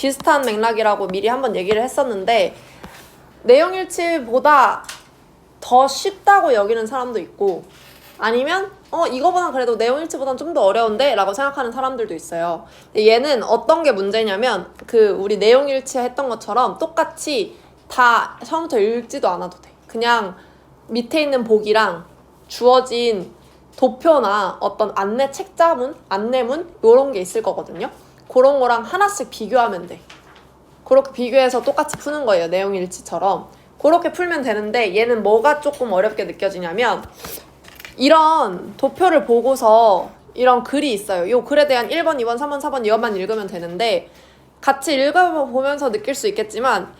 비슷한 맥락이라고 미리 한번 얘기를 했었는데 내용일치보다 더 쉽다고 여기는 사람도 있고 아니면 이거보단 그래도 내용일치보단 좀 더 어려운데? 라고 생각하는 사람들도 있어요. 근데 얘는 어떤 게 문제냐면 우리 내용일치 했던 것처럼 똑같이 다 처음부터 읽지도 않아도 돼. 그냥 밑에 있는 보기랑 주어진 도표나 어떤 안내 책자문, 안내문 이런 게 있을 거거든요. 그런 거랑 하나씩 비교하면 돼. 그렇게 비교해서 똑같이 푸는 거예요. 내용일치처럼. 그렇게 풀면 되는데 얘는 뭐가 조금 어렵게 느껴지냐면 이런 도표를 보고서 이런 글이 있어요. 이 글에 대한 1번, 2번, 3번, 4번 이것만 읽으면 되는데 같이 읽어보면서 느낄 수 있겠지만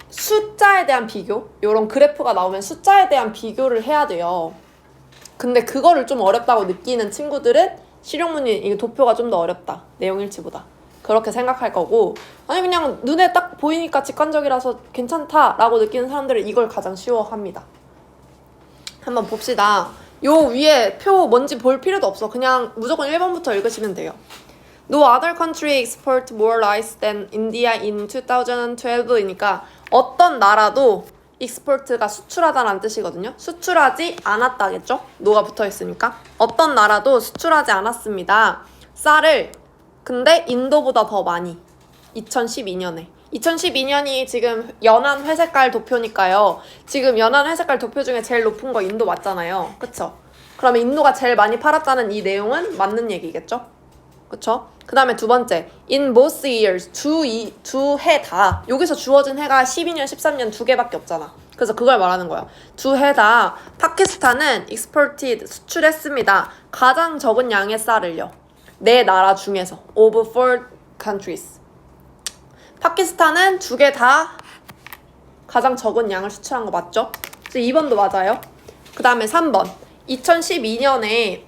숫자에 대한 비교? 이런 그래프가 나오면 숫자에 대한 비교를 해야 돼요. 근데 그거를 좀 어렵다고 느끼는 친구들은 실용문이 이 도표가 좀 더 어렵다. 내용일치보다. 그렇게 생각할 거고 아니 그냥 눈에 딱 보이니까 직관적이라서 괜찮다라고 느끼는 사람들은 이걸 가장 쉬워합니다. 한번 봅시다. 요 위에 표 뭔지 볼 필요도 없어. 그냥 무조건 1번부터 읽으시면 돼요. No other country export more rice than India in 2012이니까 어떤 나라도 export가 수출하다라는 뜻이거든요. 수출하지 않았다겠죠? no가 붙어있으니까. 어떤 나라도 수출하지 않았습니다. 쌀을 근데 인도보다 더 많이 2012년에 2012년이 지금 연한 회색깔 도표니까요. 지금 연한 회색깔 도표 중에 제일 높은 거 인도 맞잖아요. 그쵸? 그러면 인도가 제일 많이 팔았다는 이 내용은 맞는 얘기겠죠? 그쵸? 그 다음에 두 번째 In both years 두 해 다 여기서 주어진 해가 12년, 13년 두 개밖에 없잖아. 그래서 그걸 말하는 거야. 두 해 다 파키스탄은 exported 수출했습니다. 가장 적은 양의 쌀을요. 네 나라 중에서 of four countries 파키스탄은 두 개 다 가장 적은 양을 수출한 거 맞죠? 그래서 2번도 맞아요. 그 다음에 3번 2012년에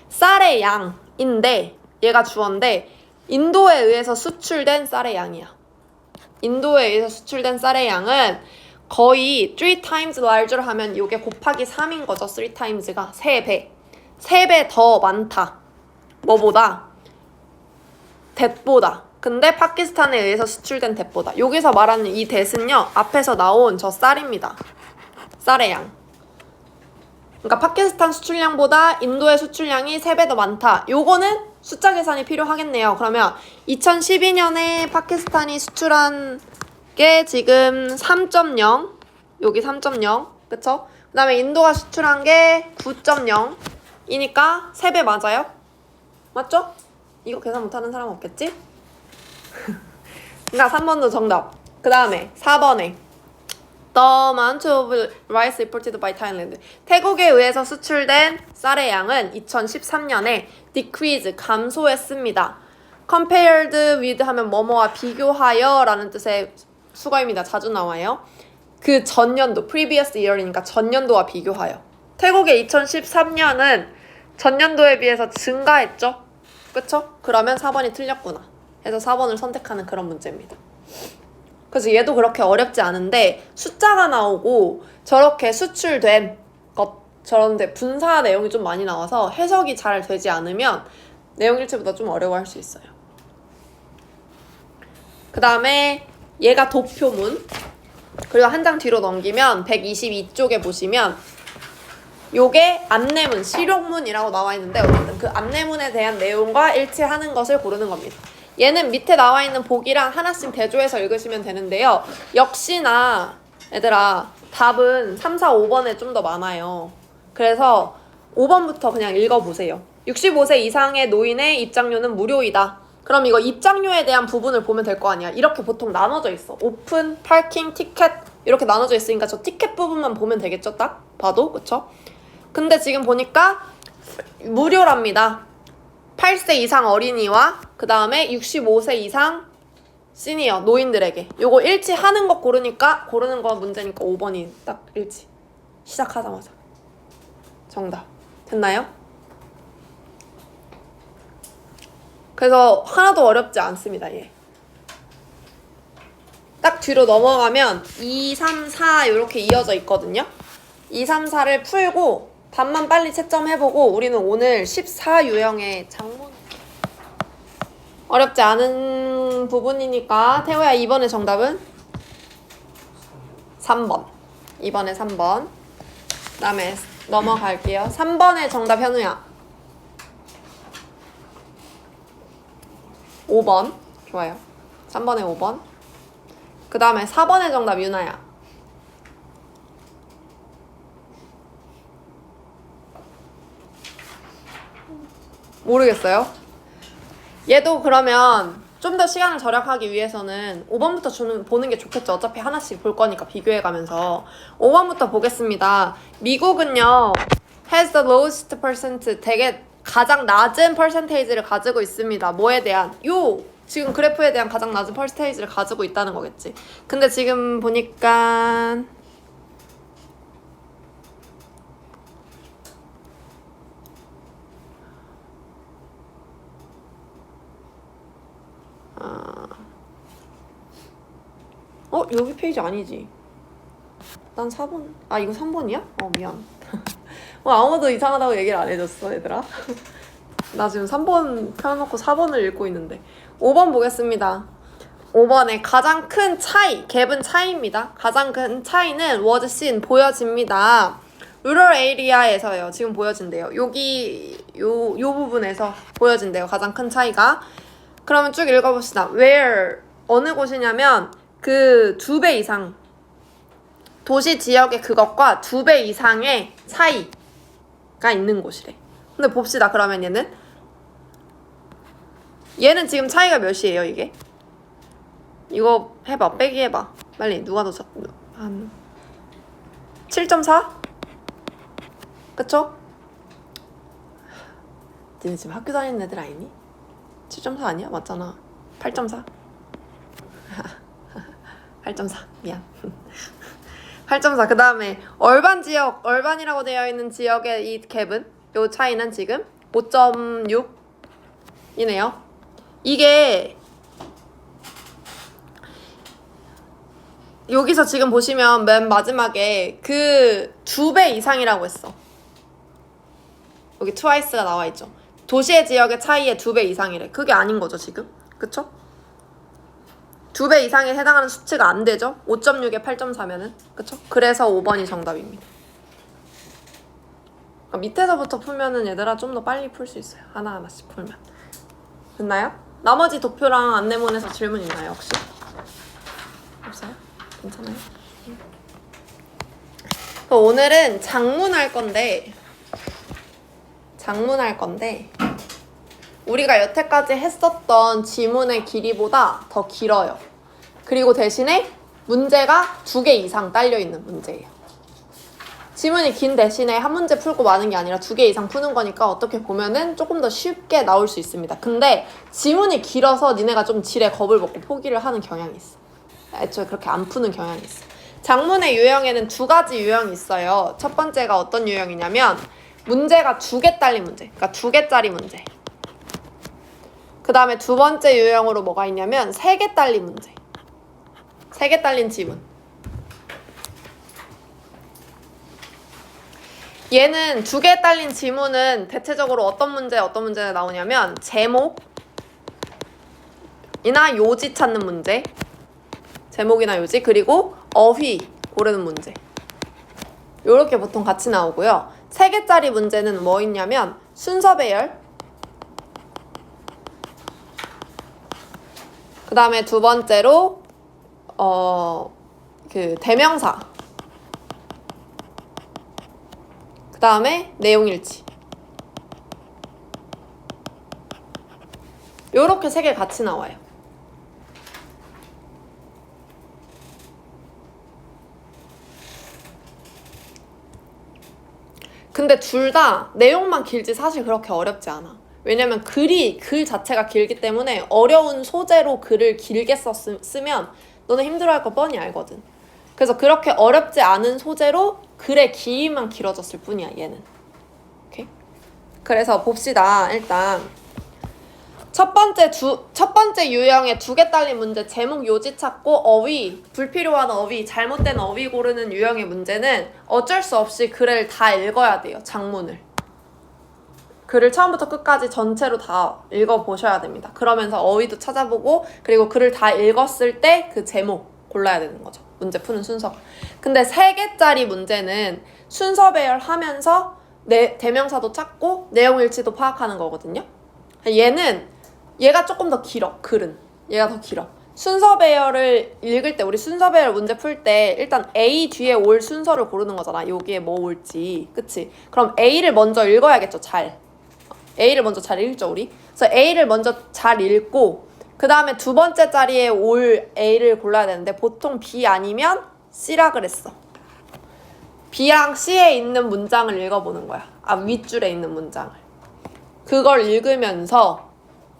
쌀의 양인데 얘가 주어인데 인도에 의해서 수출된 쌀의 양이야. 인도에 의해서 수출된 쌀의 양은 거의 3 times larger 하면 이게 곱하기 3인 거죠. 3 times가 3배 3배 더 많다. 뭐보다? 뎃보다. 근데 파키스탄에 의해서 수출된 뎃보다. 여기서 말하는 이 뎃은요. 앞에서 나온 저 쌀입니다. 쌀의 양. 그러니까 파키스탄 수출량보다 인도의 수출량이 3배 더 많다. 요거는 숫자 계산이 필요하겠네요. 그러면 2012년에 파키스탄이 수출한 게 지금 3.0 여기 3.0 그쵸? 그 다음에 인도가 수출한 게 9.0 이니까 3배 맞아요? 맞죠? 이거 계산 못하는 사람 없겠지? 그러니까 3번도 정답. 그 다음에 4번에 The amount of rice imported by Thailand 태국에 의해서 수출된 쌀의 양은 2013년에 decrease 감소했습니다. compared with 하면 뭐뭐와 비교하여 라는 뜻의 수거입니다. 자주 나와요. 그 전년도 previous year이니까 전년도와 비교하여. 태국의 2013년은 전년도에 비해서 증가했죠? 그쵸? 그러면 4번이 틀렸구나. 해서 4번을 선택하는 그런 문제입니다. 그래서 얘도 그렇게 어렵지 않은데 숫자가 나오고 저렇게 수출된 것처럼 분사 내용이 좀 많이 나와서 해석이 잘 되지 않으면 내용일치보다 좀 어려워할 수 있어요. 그 다음에 얘가 도표문 그리고 한 장 뒤로 넘기면 122쪽에 보시면 요게 안내문, 실용문이라고 나와 있는데 어쨌든 그 안내문에 대한 내용과 일치하는 것을 고르는 겁니다. 얘는 밑에 나와 있는 보기랑 하나씩 대조해서 읽으시면 되는데요. 역시나 얘들아 답은 3, 4, 5번에 좀 더 많아요. 그래서 5번부터 그냥 읽어보세요. 65세 이상의 노인의 입장료는 무료이다. 그럼 이거 입장료에 대한 부분을 보면 될 거 아니야. 이렇게 보통 나눠져 있어. 오픈, 파킹, 티켓 이렇게 나눠져 있으니까 저 티켓 부분만 보면 되겠죠? 딱 봐도 그쵸? 근데 지금 보니까 무료랍니다. 8세 이상 어린이와 그 다음에 65세 이상 시니어 노인들에게 요거 일치하는 거 고르는 거 문제니까 5번이 딱 일치. 시작하자마자 정답 됐나요? 그래서 하나도 어렵지 않습니다. 얘. 딱 뒤로 넘어가면 2, 3, 4 이렇게 이어져 있거든요. 2, 3, 4를 풀고 답만 빨리 채점해보고 우리는 오늘 14유형의 장문 어렵지 않은 부분이니까 태호야 2번의 정답은 3번. 2번에 3번. 그 다음에 넘어갈게요. 3번의 정답 현우야. 5번. 좋아요. 3번에 5번. 그 다음에 4번의 정답 유나야. 모르겠어요. 얘도 그러면 좀 더 시간을 절약하기 위해서는 5번부터 보는 게 좋겠죠. 어차피 하나씩 볼 거니까 비교해가면서. 5번부터 보겠습니다. 미국은요, has the lowest percent, 되게 가장 낮은 퍼센테이지를 가지고 있습니다. 뭐에 대한? 지금 그래프에 대한 가장 낮은 퍼센테이지를 가지고 있다는 거겠지. 근데 지금 보니까 여기 페이지 아니지. 난 4번. 이거 3번이야? 미안. 아무도 이상하다고 얘기를 안 해줬어, 얘들아. 나 지금 3번 펴놓고 4번을 읽고 있는데. 5번 보겠습니다. 5번에 가장 큰 차이, 갭은 차이입니다. 가장 큰 차이는 was seen, 보여집니다. rural area에서요. 지금 보여진대요. 여기 요 부분에서 보여진대요. 가장 큰 차이가. 그러면 쭉 읽어봅시다. where, 어느 곳이냐면 그 2배 이상, 도시 지역의 그것과 2배 이상의 차이가 있는 곳이래. 근데 봅시다. 그러면 얘는 지금 차이가 몇이에요, 이게? 이거 해봐. 빼기 해봐. 빨리. 누가 더 한 7.4? 그쵸? 니네 지금 학교 다니는 애들 아니니? 7.4 아니야? 맞잖아. 8.4? 8.4 미안. 8.4. 그 다음에 얼반 지역, 얼반이라고 되어 있는 지역의 이 갭은, 요 차이는 지금 5.6이네요. 이게 여기서 지금 보시면 맨 마지막에 그 2배 이상이라고 했어. 여기 twice가 나와 있죠. 도시의 지역의 차이의 2배 이상이래. 그게 아닌 거죠, 지금? 그쵸? 2배 이상에 해당하는 수치가 안 되죠? 5.6에 8.4면은. 그쵸? 그래서 5번이 정답입니다. 밑에서부터 풀면은 얘들아 좀 더 빨리 풀 수 있어요. 하나하나씩 풀면. 됐나요? 나머지 도표랑 안내문에서 질문 있나요, 혹시? 없어요? 괜찮아요? 오늘은 장문할 건데 우리가 여태까지 했었던 지문의 길이보다 더 길어요. 그리고 대신에 문제가 2개 이상 딸려있는 문제예요. 지문이 긴 대신에 한 문제 풀고 마는 게 아니라 2개 이상 푸는 거니까 어떻게 보면은 조금 더 쉽게 나올 수 있습니다. 근데 지문이 길어서 니네가 좀 질에 겁을 먹고 포기를 하는 경향이 있어. 애초에 그렇게 안 푸는 경향이 있어. 장문의 유형에는 2가지 유형이 있어요. 첫 번째가 어떤 유형이냐면 문제가 2개 딸린 문제. 그러니까 2개짜리 문제. 그 다음에 두 번째 유형으로 뭐가 있냐면 3개 딸린 문제. 3개 딸린 지문. 얘는 2개 딸린 지문은 대체적으로 어떤 문제가 나오냐면 제목이나 요지 찾는 문제, 제목이나 요지, 그리고 어휘 고르는 문제. 요렇게 보통 같이 나오고요. 3개짜리 문제는 뭐 있냐면 순서 배열, 그 다음에 두 번째로 그 대명사, 그 다음에 내용일치. 요렇게 3개 같이 나와요. 근데 둘 다 내용만 길지 사실 그렇게 어렵지 않아. 왜냐면 글 자체가 길기 때문에 어려운 소재로 글을 길게 쓰면 너네 힘들어할 거 뻔히 알거든. 그래서 그렇게 어렵지 않은 소재로 글의 길이만 길어졌을 뿐이야, 얘는. 오케이? 그래서 봅시다. 일단 첫 번째 유형의 2개 딸린 문제, 제목 요지 찾고 어휘, 불필요한 어휘, 잘못된 어휘 고르는 유형의 문제는 어쩔 수 없이 글을 다 읽어야 돼요, 장문을. 글을 처음부터 끝까지 전체로 다 읽어보셔야 됩니다. 그러면서 어휘도 찾아보고 그리고 글을 다 읽었을 때 그 제목 골라야 되는 거죠. 문제 푸는 순서가. 근데 3개짜리 문제는 순서 배열하면서 대명사도 찾고 내용일치도 파악하는 거거든요. 얘가 조금 더 길어. 글은. 얘가 더 길어. 순서 배열을 읽을 때 우리 순서 배열 문제 풀 때 일단 A 뒤에 올 순서를 고르는 거잖아. 여기에 뭐 올지. 그치? 그럼 A를 먼저 읽어야겠죠. 잘. A를 먼저 잘 읽죠, 우리. 그래서 A를 먼저 잘 읽고 그 다음에 두 번째 자리에 올 A를 골라야 되는데 보통 B 아니면 C라 그랬어. B랑 C에 있는 문장을 읽어보는 거야. 윗줄에 있는 문장을. 그걸 읽으면서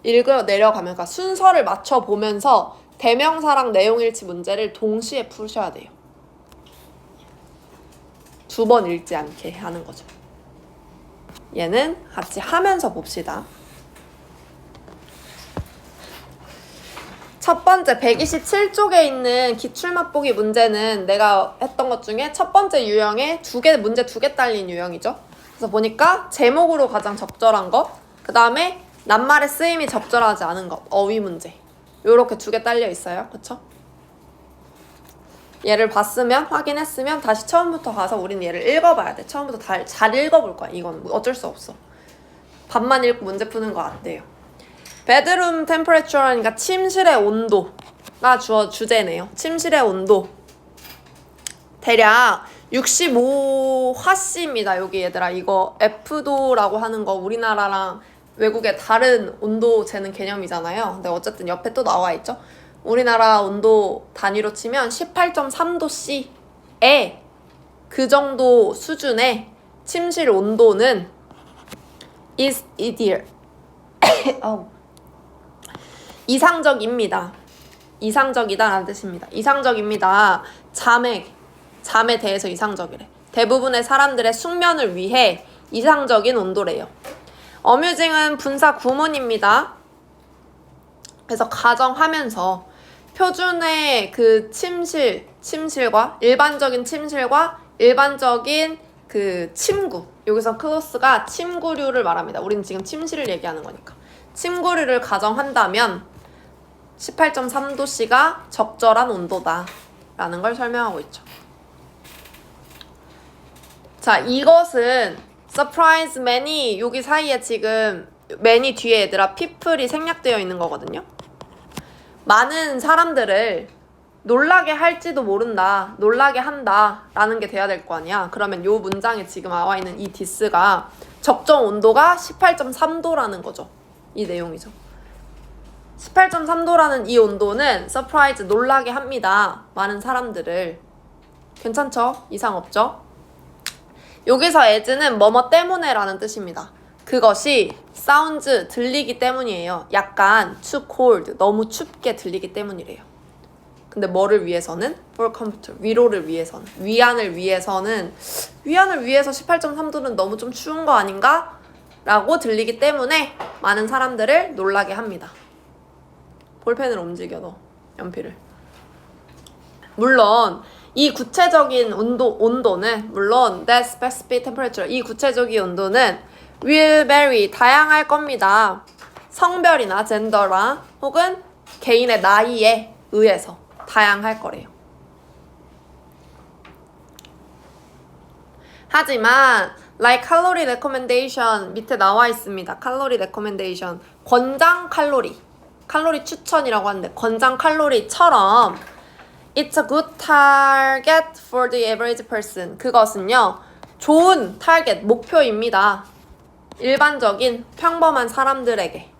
내려가면서 순서를 맞춰보면서 대명사랑 내용일치 문제를 동시에 푸셔야 돼요. 2번 읽지 않게 하는 거죠. 얘는 같이 하면서 봅시다. 첫 번째 127쪽에 있는 기출맛보기 문제는 내가 했던 것 중에 첫 번째 유형에 문제 2개 딸린 유형이죠. 그래서 보니까 제목으로 가장 적절한 것, 그 다음에 낱말의 쓰임이 적절하지 않은 것, 어휘 문제. 요렇게 2개 딸려 있어요. 그쵸? 얘를 봤으면, 확인했으면 다시 처음부터 가서 우린 얘를 읽어봐야 돼. 처음부터 잘 읽어볼 거야. 이건 어쩔 수 없어. 반만 읽고 문제 푸는 거 안 돼요. 베드룸 템퍼레처라니까 침실의 온도가 주제네요. 침실의 온도. 대략 65화씨입니다. 여기 얘들아. 이거 F도라고 하는 거 우리나라랑 외국의 다른 온도 재는 개념이잖아요. 근데 어쨌든 옆에 또 나와 있죠. 우리나라 온도 단위로 치면 18.3도C에 그 정도 수준의 침실 온도는 is ideal. 이상적입니다. 이상적이다라는 뜻입니다. 이상적입니다. 잠에 대해서 이상적이래. 대부분의 사람들의 숙면을 위해 이상적인 온도래요. 어뮤징은 분사 구문입니다. 그래서 가정하면서 표준의 그 침실과 일반적인 침실과 일반적인 그 침구, 여기서 클로스가 침구류를 말합니다. 우리는 지금 침실을 얘기하는 거니까. 침구류를 가정한다면 18.3도씨가 적절한 온도다 라는 걸 설명하고 있죠. 자, 이것은 surprise many, 여기 사이에 지금 many 뒤에 얘들아 people이 생략되어 있는 거거든요. 많은 사람들을 놀라게 할지도 모른다, 놀라게 한다 라는 게 돼야 될 거 아니야. 그러면 요 문장에 지금 나와 있는 이 디스가 적정 온도가 18.3도라는 거죠. 이 내용이죠. 18.3도라는 이 온도는 surprise, 놀라게 합니다. 많은 사람들을. 괜찮죠? 이상 없죠? 여기서 as는 뭐뭐 때문에 라는 뜻입니다. 그것이 sounds, 들리기 때문이에요. 약간 too cold, 너무 춥게 들리기 때문이래요. 근데 뭐를 위해서는? for comfort, 위로를 위해서는. 위안을 위해서 18.3도는 너무 좀 추운 거 아닌가? 라고 들리기 때문에 많은 사람들을 놀라게 합니다. 볼펜을 움직여, 너 연필을. 물론 이 구체적인 온도는 물론 that specific temperature, 이 구체적인 온도는 will vary, 다양할 겁니다. 성별이나 젠더나 혹은 개인의 나이에 의해서 다양할 거래요. 하지만 like calorie recommendation 밑에 나와 있습니다. calorie recommendation, 권장 칼로리 추천이라고 하는데 권장 칼로리처럼 it's a good target for the average person, 그것은요 좋은 타겟, 목표입니다. 일반적인 평범한 사람들에게.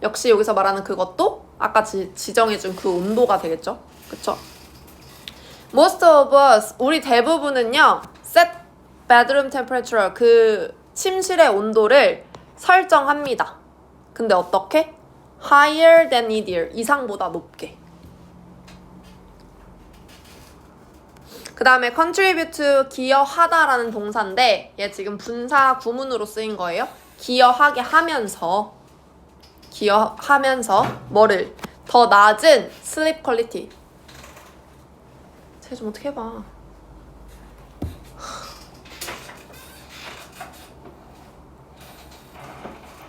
역시 여기서 말하는 그것도 아까 지정해준 그 온도가 되겠죠. 그쵸? Most of us, 우리 대부분은요 set bedroom temperature, 그 침실의 온도를 설정합니다. 근데 어떻게? higher than ideal, 이상보다 높게. 그 다음에 contribute, 기여하다라는 동사인데 얘 지금 분사 구문으로 쓰인 거예요. 기여하게 하면서 뭐를? 더 낮은 sleep quality. 쟤 좀 어떻게 해봐.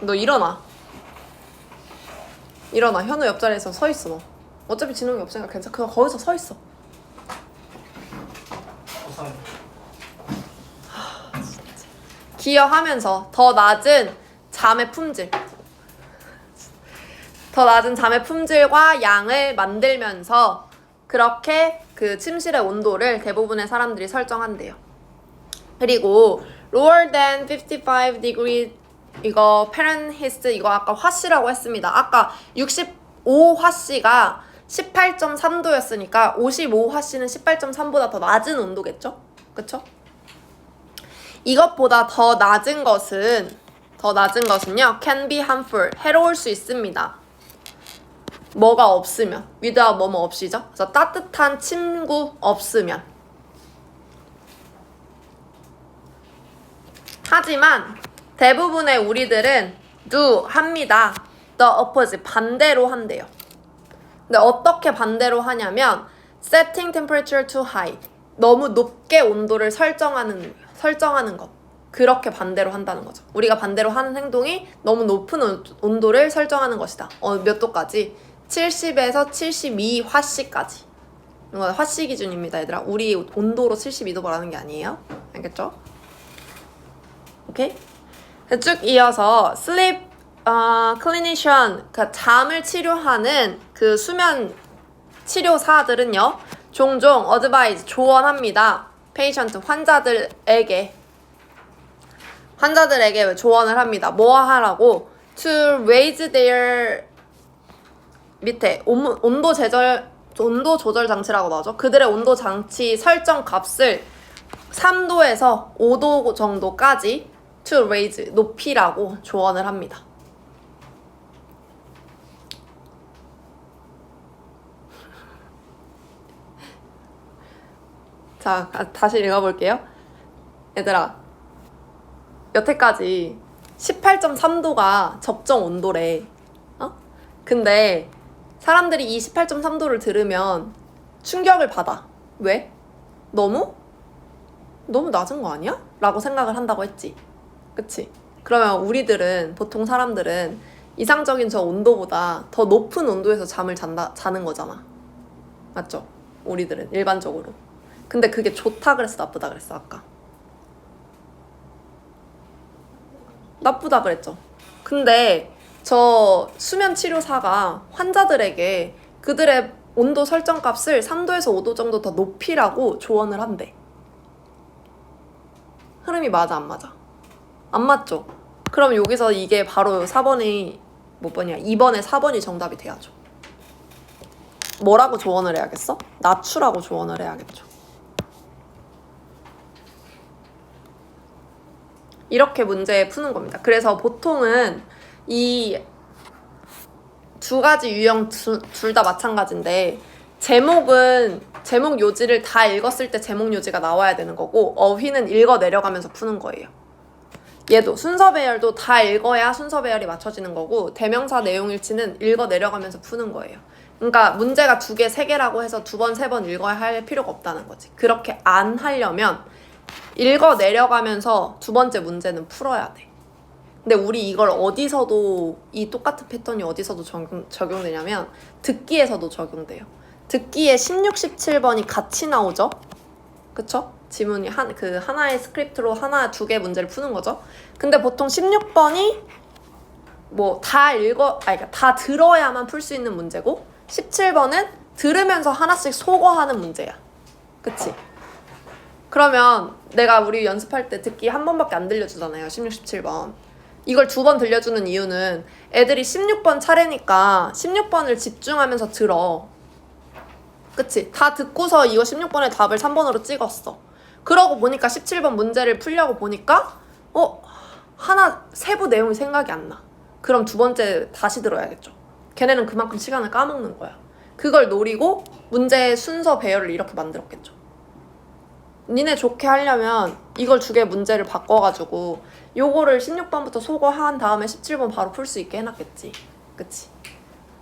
너 일어나. 일어나. 현우 옆자리에서 서 있어 너. 어차피 진홍이 없으니까 괜찮아. 그냥 거기서 서 있어. 기여하면서 더 낮은 잠의 품질. 더 낮은 잠의 품질과 양을 만들면서 그렇게 그 침실의 온도를 대부분의 사람들이 설정한대요. 그리고 lower than 55 degree 이거 Fahrenheit 이거 아까 화씨라고 했습니다. 아까 65화씨가 18.3도였으니까 55화씨는 18.3보다 더 낮은 온도겠죠? 그쵸? 이것보다 더 낮은 것은요 can be harmful 해로울 수 있습니다. 뭐가 없으면 without 뭐뭐 없이죠. 그래서 따뜻한 침구 없으면. 하지만 대부분의 우리들은 do 합니다. the opposite 반대로 한대요. 근데 어떻게 반대로 하냐면 setting temperature too high 너무 높게 온도를 설정하는 것 그렇게 반대로 한다는 거죠. 우리가 반대로 하는 행동이 너무 높은 온도를 설정하는 것이다. 몇 도까지? 70에서 72화씨까지. 이건 화씨 기준입니다, 얘들아. 우리 온도로 72도 말하는 게 아니에요. 알겠죠? 오케이? 쭉 이어서 sleep clinician, 그 잠을 치료하는 그 수면 치료사들은요, 종종 advise, 조언합니다. patient, 환자들에게 조언을 합니다. 뭐 하라고? to raise their 밑에 온도 조절 장치라고 나오죠. 그들의 온도 장치 설정 값을 3도에서 5도 정도까지 to raise, 높이라고 조언을 합니다. 자, 다시 읽어볼게요. 얘들아, 여태까지 18.3도가 적정 온도래. 근데 사람들이 이 18.3도를 들으면 충격을 받아. 왜? 너무 낮은 거 아니야? 라고 생각을 한다고 했지. 그치? 그러면 보통 사람들은 이상적인 저 온도보다 더 높은 온도에서 잠을 자는 거잖아. 맞죠? 우리들은 일반적으로. 근데 그게 좋다 그랬어, 나쁘다 그랬어, 아까? 나쁘다 그랬죠. 근데 저 수면 치료사가 환자들에게 그들의 온도 설정 값을 3도에서 5도 정도 더 높이라고 조언을 한대. 흐름이 맞아, 안 맞아? 안 맞죠? 그럼 여기서 이게 바로 4번이 몇 번이야? 2번에 4번이 정답이 돼야죠. 뭐라고 조언을 해야겠어? 낮추라고 조언을 해야겠죠. 이렇게 문제 푸는 겁니다. 그래서 보통은 이 두 가지 유형 둘 다 마찬가지인데 제목 요지를 다 읽었을 때 제목 요지가 나와야 되는 거고 어휘는 읽어 내려가면서 푸는 거예요. 얘도 순서 배열도 다 읽어야 순서 배열이 맞춰지는 거고 대명사 내용일치는 읽어 내려가면서 푸는 거예요. 그러니까 문제가 2개, 3개라고 해서 2번, 3번 읽어야 할 필요가 없다는 거지. 그렇게 안 하려면 읽어 내려가면서 2번째 문제는 풀어야 돼. 근데 우리 이걸 어디서도 이 똑같은 패턴이 어디서도 적용되냐면 듣기에서도 적용돼요. 듣기에 16, 17번이 같이 나오죠? 그쵸? 지문이 하나의 스크립트로 2개 문제를 푸는 거죠. 근데 보통 16번이 다 들어야만 풀 수 있는 문제고 17번은 들으면서 하나씩 소거하는 문제야. 그치? 그러면 내가 우리 연습할 때 듣기 한 번밖에 안 들려주잖아요. 16, 17번. 이걸 2번 들려주는 이유는 애들이 16번 차례니까 16번을 집중하면서 들어. 그치? 다 듣고서 이거 16번의 답을 3번으로 찍었어. 그러고 보니까 17번 문제를 풀려고 보니까 세부 내용이 생각이 안 나. 그럼 2번째 다시 들어야겠죠. 걔네는 그만큼 시간을 까먹는 거야. 그걸 노리고 문제의 순서 배열을 이렇게 만들었겠죠. 니네 좋게 하려면 이걸 2개 문제를 바꿔가지고 요거를 16번부터 소거한 다음에 17번 바로 풀 수 있게 해놨겠지. 그치?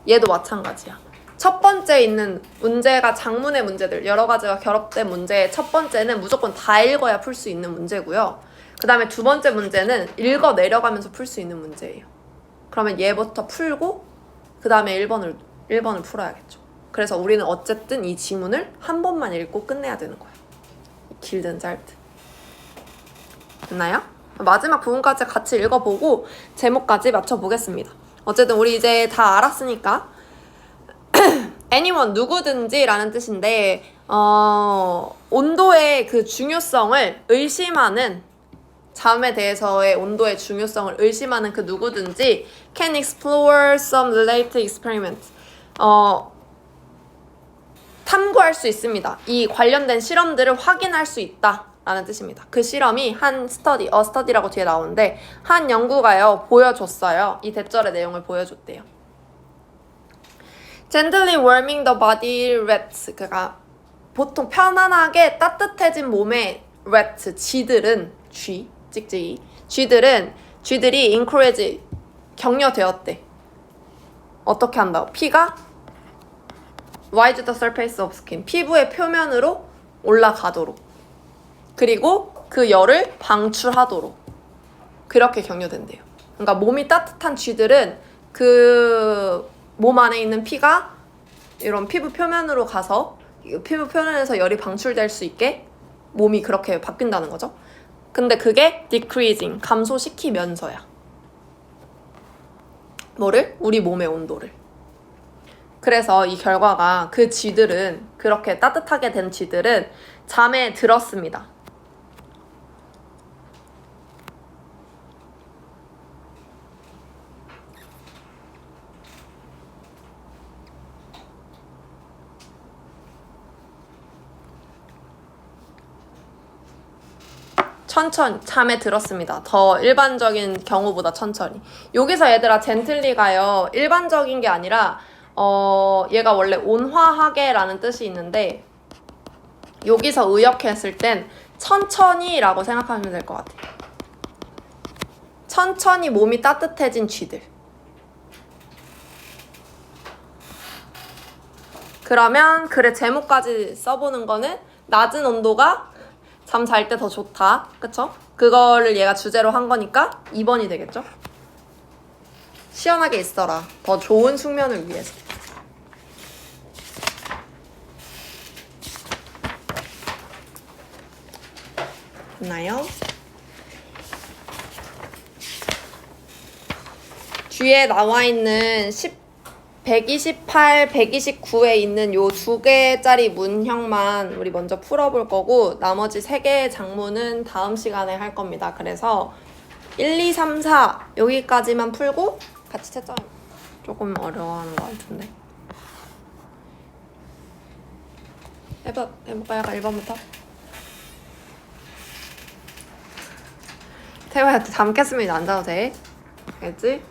얘도 마찬가지야. 첫 번째 있는 문제가 장문의 문제들 여러 가지가 결합된 문제의 첫 번째는 무조건 다 읽어야 풀 수 있는 문제고요. 그 다음에 2번째 문제는 읽어 내려가면서 풀 수 있는 문제예요. 그러면 얘부터 풀고 그 다음에 1번을 풀어야겠죠. 그래서 우리는 어쨌든 이 지문을 한 번만 읽고 끝내야 되는 거야. 길든 짧든. 됐나요? 마지막 부분까지 같이 읽어보고 제목까지 맞춰보겠습니다. 어쨌든 우리 이제 다 알았으니까 anyone 누구든지 라는 뜻인데 온도의 그 중요성을 의심하는 잠에 대해서의 온도의 중요성을 의심하는 그 누구든지 can explore some related experiment 탐구할 수 있습니다. 이 관련된 실험들을 확인할 수 있다 라는 뜻입니다. 그 실험이 한 스터디, 스터디라고 뒤에 나오는데 한 연구가요 보여줬어요. 이 대절의 내용을 보여줬대요. Gently warming the body rats, 그러니까 보통 편안하게 따뜻해진 몸의 rats, 쥐들은 쥐들이 encourage, 격려되었대. 어떻게 한다고? 피가 rise to the surface of skin, 피부의 표면으로 올라가도록, 그리고 그 열을 방출하도록 그렇게 격려된대요. 그러니까 몸이 따뜻한 쥐들은 그 몸 안에 있는 피가 이런 피부 표면으로 가서 피부 표면에서 열이 방출될 수 있게 몸이 그렇게 바뀐다는 거죠. 근데 그게 decreasing, 감소시키면서야. 뭐를? 우리 몸의 온도를. 그래서 이 결과가 그 쥐들은, 그렇게 따뜻하게 된 쥐들은 잠에 들었습니다. 천천히 잠에 들었습니다. 더 일반적인 경우보다 천천히. 여기서 얘들아 젠틀리가요 일반적인 게 아니라 얘가 원래 온화하게라는 뜻이 있는데 여기서 의역했을 땐 천천히 라고 생각하시면 될 것 같아요. 천천히 몸이 따뜻해진 쥐들. 그러면 글의 제목까지 써보는 거는 낮은 온도가 잠 잘 때 더 좋다. 그쵸? 그거를 얘가 주제로 한 거니까 2번이 되겠죠? 시원하게 있어라. 더 좋은 숙면을 위해서. 됐나요? 뒤에 나와 있는 128, 129에 있는 요 2개짜리 문형만 우리 먼저 풀어볼 거고 나머지 3개의 장문은 다음 시간에 할 겁니다. 그래서 1, 2, 3, 4 여기까지만 풀고 같이 채점. 조금 어려워하는 것 같은데. 해볼까요? 1번부터. 태호야 잠깼으면 안 자도 돼. 알겠지?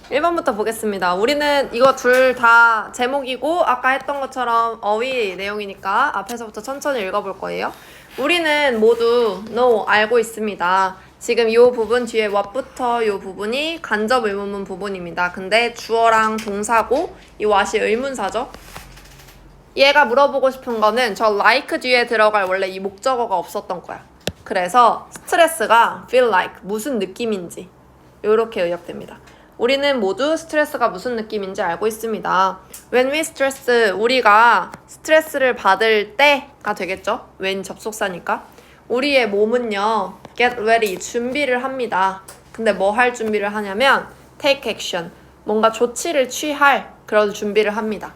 1번부터 보겠습니다. 우리는 이거 둘 다 제목이고 아까 했던 것처럼 어휘 내용이니까 앞에서부터 천천히 읽어볼 거예요. 우리는 모두 no 알고 있습니다. 지금 이 부분 뒤에 what부터 이 부분이 간접 의문문 부분입니다. 근데 주어랑 동사고 이 what이 의문사죠. 얘가 물어보고 싶은 거는 저 like 뒤에 들어갈 원래 이 목적어가 없었던 거야. 그래서 스트레스가 feel like 무슨 느낌인지 이렇게 의역됩니다. 우리는 모두 스트레스가 무슨 느낌인지 알고 있습니다. When we stress, 우리가 스트레스를 받을 때가 되겠죠? when 접속사니까. 우리의 몸은요, get ready, 준비를 합니다. 근데 뭐 할 준비를 하냐면 take action, 뭔가 조치를 취할 그런 준비를 합니다.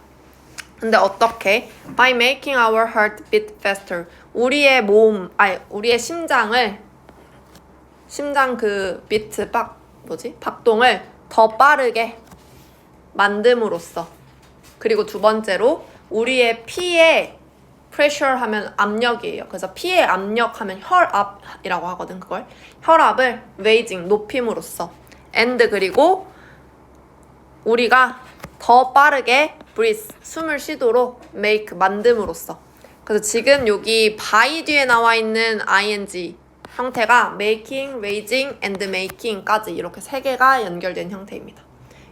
근데 어떻게? By making our heart beat faster. 우리의 우리의 심장 그 비트 박동을 더 빠르게 만듦으로써. 그리고 두 번째로 우리의 피에 pressure 하면 압력이에요. 그래서 피에 압력하면 혈압이라고 하거든. 그걸 혈압을 raising 높임으로써. and 그리고 우리가 더 빠르게 breathe 숨을 쉬도록 make 만듦으로써. 그래서 지금 여기 by 뒤에 나와 있는 ing 형태가 making, raising, and making까지 이렇게 3개가 연결된 형태입니다.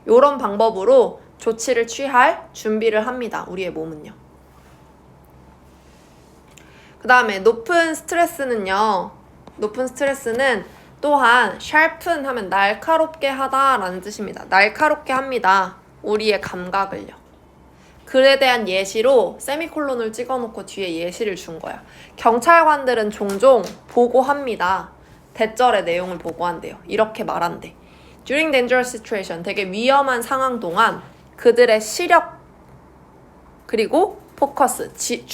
이런 방법으로 조치를 취할 준비를 합니다. 우리의 몸은요. 그 다음에 높은 스트레스는 또한 sharpen 하면 날카롭게 하다 라는 뜻입니다. 날카롭게 합니다. 우리의 감각을요. 글에 대한 예시로 세미콜론을 찍어놓고 뒤에 예시를 준 거야. 경찰관들은 종종 보고합니다. 대절의 내용을 보고한대요. 이렇게 말한대. During dangerous situation, 되게 위험한 상황 동안 그들의 시력 그리고 포커스, 주의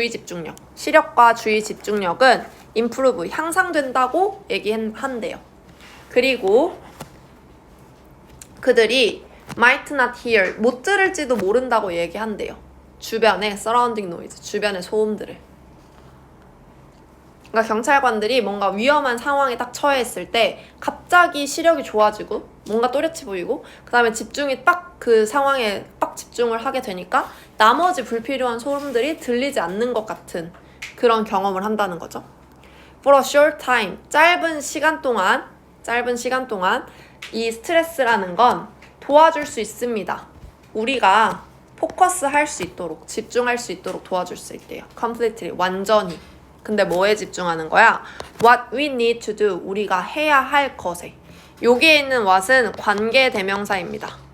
집중력, 시력과 주의 집중력은 improve, 향상된다고 얘기한대요. 그리고 그들이 might not hear, 못 들을지도 모른다고 얘기한대요. 주변의 surrounding noise, 주변의 소음들을. 그러니까 경찰관들이 뭔가 위험한 상황에 딱 처해 있을 때 갑자기 시력이 좋아지고 뭔가 또렷이 보이고 그 다음에 집중이 딱 그 상황에 딱 집중을 하게 되니까 나머지 불필요한 소음들이 들리지 않는 것 같은 그런 경험을 한다는 거죠. For a short time, 짧은 시간 동안 이 스트레스라는 건 도와줄 수 있습니다. 우리가 포커스 할 수 있도록, 집중할 수 있도록 도와줄 수 있대요. completely, 완전히. 근데 뭐에 집중하는 거야? What we need to do, 우리가 해야 할 것에. 여기에 있는 what은 관계 대명사입니다.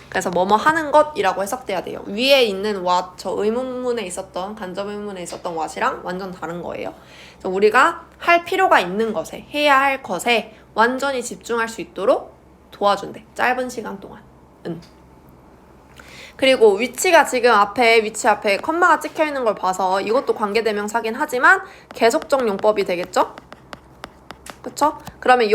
그래서 뭐뭐 하는 것이라고 해석돼야 돼요. 위에 있는 what, 저 의문문에 있었던, 간접 의문문에 있었던 what이랑 완전 다른 거예요. 그래서 우리가 할 필요가 있는 것에, 해야 할 것에 완전히 집중할 수 있도록 도와준대. 짧은 시간 동안. 그리고 위치가 지금 위치 앞에 컴마가 찍혀 있는 걸 봐서 이것도 관계대명사긴 하지만 계속적 용법이 되겠죠? 그쵸? 그러면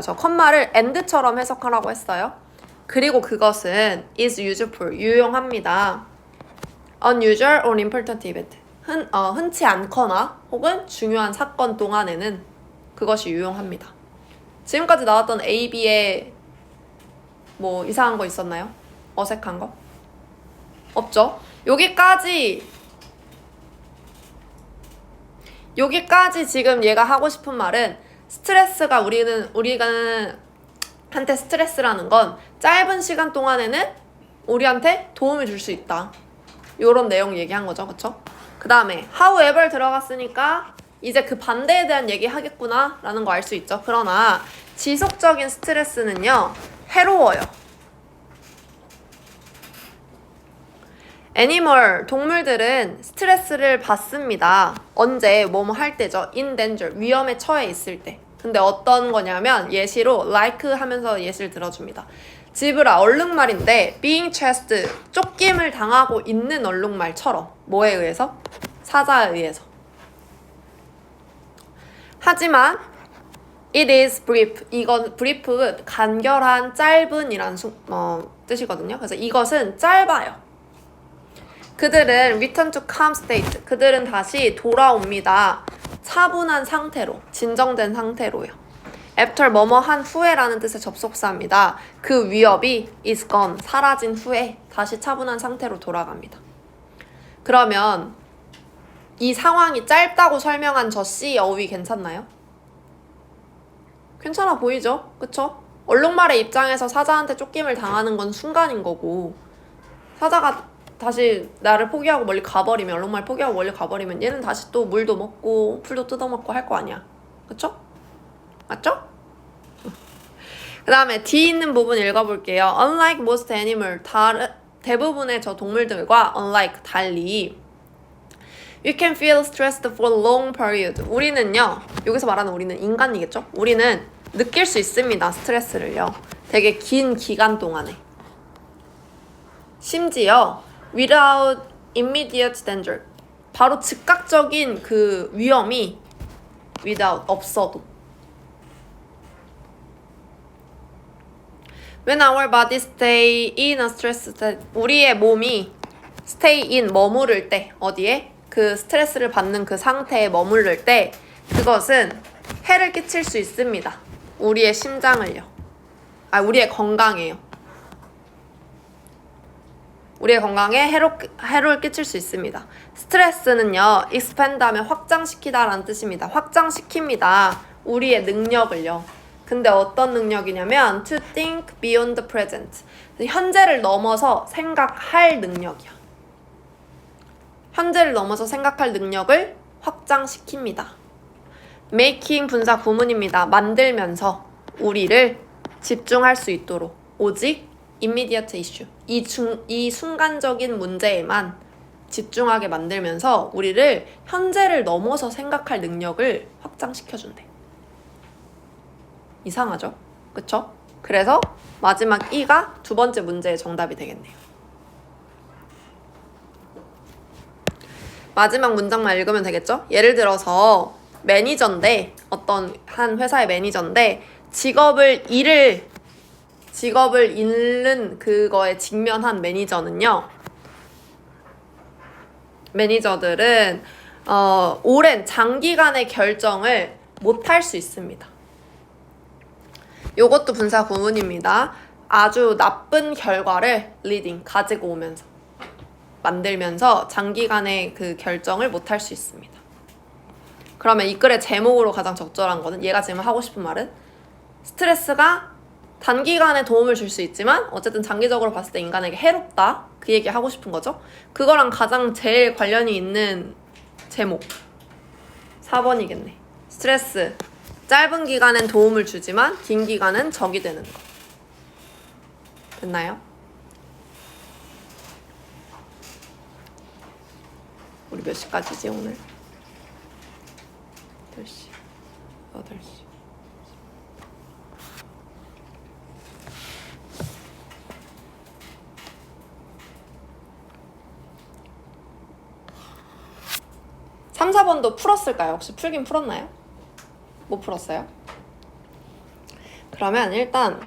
저 컴마를 and처럼 해석하라고 했어요. 그리고 그것은 is useful, 유용합니다. unusual or important event, 흔치 않거나 혹은 중요한 사건 동안에는 그것이 유용합니다. 지금까지 나왔던 A, B에 뭐 이상한 거 있었나요? 어색한 거? 없죠? 여기까지 지금 얘가 하고 싶은 말은 스트레스가 우리한테 스트레스라는 건 짧은 시간 동안에는 우리한테 도움을 줄 수 있다. 요런 내용 얘기한 거죠. 그쵸? 그 다음에 however 들어갔으니까 이제 그 반대에 대한 얘기 하겠구나 라는 거 알 수 있죠. 그러나 지속적인 스트레스는요, 해로워요. 애니멀, 동물들은 스트레스를 받습니다. 언제? 뭐뭐 할 때죠. in danger, 위험에 처해 있을 때. 근데 어떤 거냐면 예시로 like 하면서 예시를 들어줍니다. 지브라, 얼룩말인데 being chased, 쫓김을 당하고 있는 얼룩말처럼. 뭐에 의해서? 사자에 의해서. 하지만 it is brief, 이건 brief, 간결한, 짧은 이란 뜻이거든요. 그래서 이것은 짧아요. 그들은 return to calm state, 그들은 다시 돌아옵니다. 차분한 상태로, 진정된 상태로요. after 뭐뭐 한 후에라는 뜻의 접속사입니다. 그 위협이 is gone, 사라진 후에 다시 차분한 상태로 돌아갑니다. 그러면 이 상황이 짧다고 설명한 저 C, 어휘 괜찮나요? 괜찮아 보이죠? 그쵸? 얼룩말의 입장에서 사자한테 쫓김을 당하는 건 순간인 거고, 사자가 다시 나를 포기하고 멀리 가버리면, 얼룩말 포기하고 멀리 가버리면 얘는 다시 또 물도 먹고 풀도 뜯어먹고 할 거 아니야. 그쵸? 맞죠? 그 다음에 D 있는 부분 읽어볼게요. Unlike most animal, 대부분의 저 동물들과 unlike, 달리 We can feel stressed for long period. 우리는요, 여기서 말하는 우리는 인간이겠죠? 우리는 느낄 수 있습니다. 스트레스를요. 되게 긴 기간 동안에. 심지어 without immediate danger, 바로 즉각적인 그 위험이 without, 없어도. When our body stay in a stress state, 우리의 몸이 stay in, 머무를 때, 어디에? 그 스트레스를 받는 그 상태에 머무를 때 그것은 해를 끼칠 수 있습니다. 우리의 심장을요. 우리의 건강에요. 우리의 건강에 해로를 끼칠 수 있습니다. 스트레스는요, expand 하면 확장시키다 라는 뜻입니다. 확장시킵니다. 우리의 능력을요. 근데 어떤 능력이냐면 to think beyond the present. 현재를 넘어서 생각할 능력이야. 현재를 넘어서 생각할 능력을 확장시킵니다. making 분사 구문입니다. 만들면서 우리를 집중할 수 있도록 오직 immediate issue 이 순간적인 문제에만 집중하게 만들면서 우리를 현재를 넘어서 생각할 능력을 확장시켜준대. 이상하죠? 그쵸? 그래서 마지막 E가 두 번째 문제의 정답이 되겠네요. 마지막 문장만 읽으면 되겠죠? 예를 들어서 매니저인데 어떤 한 회사의 매니저인데 직업을 잃는 그거에 직면한 매니저들은 오랜 장기간의 결정을 못할 수 있습니다. 요것도 분사 구문입니다. 아주 나쁜 결과를 가지고 오면서 만들면서 장기간의 그 결정을 못할 수 있습니다. 그러면 이 글의 제목으로 가장 적절한 거는 얘가 지금 하고 싶은 말은 스트레스가 단기간에 도움을 줄 수 있지만 어쨌든 장기적으로 봤을 때 인간에게 해롭다. 그 얘기 하고 싶은 거죠. 그거랑 가장 제일 관련이 있는 제목 4번이겠네. 스트레스 짧은 기간엔 도움을 주지만 긴 기간은 적이 되는 거. 됐나요? 우리 몇 시까지지 오늘? 8시 8시 3, 4번도 풀었을까요? 혹시 풀긴 풀었나요? 못 풀었어요? 그러면 일단